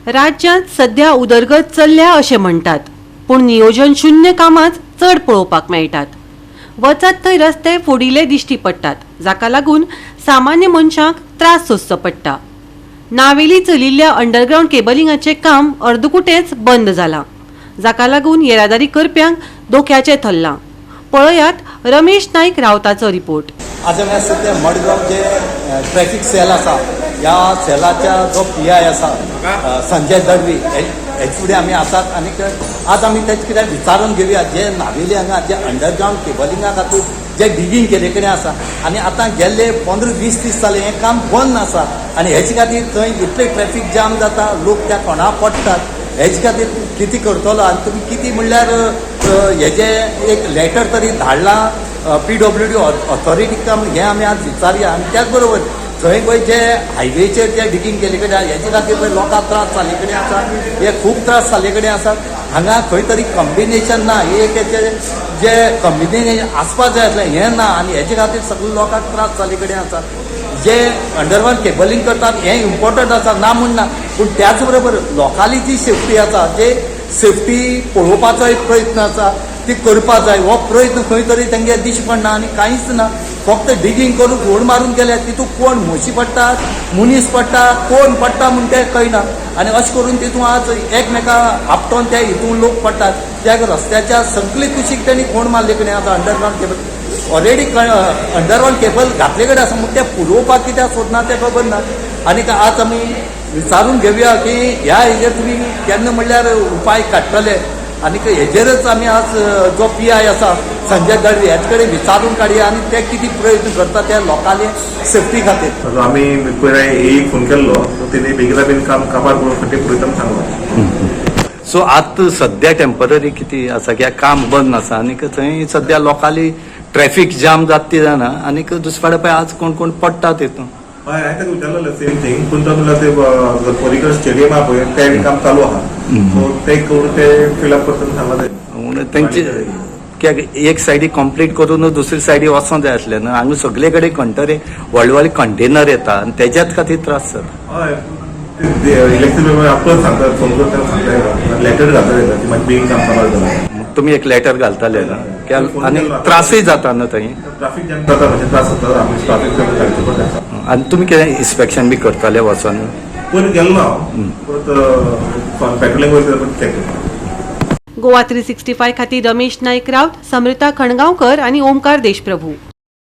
राज्यात सध्या उदरगत चल्ल्या अशें म्हणटात, पूण नियोजन शून्य कामांच चड पळोवपाक मेळटात। वचत थंय रस्ते फोडिल्ले दिश्टी पडटात, जाका लागून सामान्य मनशाक त्रास सोंसचो पडटा। नावेली चलिल्ल्या अंडरग्राउंड केबलिंगाचें काम अर्दकुटेच बंद जालां, जाका लागून येरादारी करप्यांक धोक्याचें थरलां। पळयात रमेश नाईक रावताचो रिपोर्ट। आज आमी सध्या मडगांव जे ट्रॅफिक सेल आसा, ह्या सेलाच्या जो PI आसा संजय दळवी हे फुडें आमी आसात। आनी आज आमी तेच कितें विचारून घेवया जे नावेली हांगा जे अंडरग्राउंड केबलिंगा खातीर जे डिगींग केले कडेन आसा आनी आतां गेल्ले 15-20 दीस जाले हें काम बंद आसा आनी हेचे खातीर थंय इतले ट्रॅफिक जाम जाता, लोक त्या कोणा पडटात। हेचे खातीर कितें करतलो आनी तुमी कितें म्हणल्यार हेजे एक लेटर तरी धाडलां PWD ऑथॉरिटीक हें आमी आज विचारया। आनी त्याच बरोबर थंय पळय जे हायवेचेर जे डिगींग केले कडेन हेचे खातीर पळय लोकांक त्रास जाल्ले कडेन आसा, हे खूब त्रास जाल्ले कडेन आसात। हांगा खंय तरी कॉम्बिनेशन ना, एक जे कॉम्बिनेशन आसपाक जाय आसलें हें ना आनी हेचे खातीर सगळे लोकांक त्रास जाल्ले कडेन आसा। जे अंडरग्राउंड केबलिंग करतात हें इम्पॉर्टंट आसा ना म्हणना, पूण त्याच बरोबर लोकांली जी सेफ्टी आसा, जे सेफ्टी पळोवपाचो एक प्रयत्न आसा ती करपाक जाय। हो प्रयत्न खंय तरी तांगे दिश्ट पडना आनी कांयच ना, फक्त डिगींग करून घोड मारून गेले। तितून कोण म्हशी पडटात, मनीस पडटा, कोण पडटा म्हूण तें कळना आनी अशें करून तितून आज एकमेकांक आपटोवन त्या हितून लोक पडटात। त्या रस्त्याच्या सगळे कुशीक तेणी कोण मारले कडेन आतां underground cable already underground cable घातले कडेन आसा, पूण ते पुरोवपाक कित्याक सोदना तें खबर ना। आनी आज आमी विचारून घेवया की ह्या हेजेर तुमी केन्ना म्हणल्यार उपाय काडटले आनी हेजेरच आमी आज जो PI आसा संजय दळवी हेचे कडेन विचारून काडया आनी ते कितें प्रयत्न करता त्या लोकांले सेफ्टी खातीर। आमी पयलीं एक फोन केल्लो, तेणी बेगिना बेगीन काम काबार करून खातीर प्रयत्न सांगलो। सो आतां सध्या टेम्पररी कितें आसा की काम बंद आसा आनी थंय सध्या लोकांली ट्रॅफिक जाम जाता ती जाणा आनी दुसरे फावट पळय आज कोण कोण पडटा तितून। हय हांवें ताका विचारलेलें सेम थिंग, पूण तो म्हणल्यार ते पर्रिकर स्टेडियम आहा पळय तें काम चालू आहा, सो तें करून ते फिलअप करता सांगला तेंचे कित्याक एक सायडी कंप्लीट करून दुसरे सायडी वचोंक जाय आसलें न्हू। हांगा सगळे कडेन कंटरी व्हडले व्हडले कंटेनर येता आनी तेज्याच खातीर त्रास जाता। हय इलेक्ट्रिक आपल्याक सांगता, फोन करता सांगता लेटर घालता येता की मागीर बेगीन काम चालू जाता। तुमी एक लेटर घालताले ना आनी त्रासय जाता न्हू थंय, ट्राफिक जॅम जाता म्हणजे त्रास जाता। आमी ट्राफिक जॅम घालचे पडटा आनी तुमी कितें इन्स्पेक्शन बी करताले वचोन? पयलीं गेलो ना, परत पेट्रोलिंग वयता पण चॅक करता। गोवा 365 खातीर रमेश नाईक रावत, समृता खणगांवकर आनी ओमकार देशप्रभू।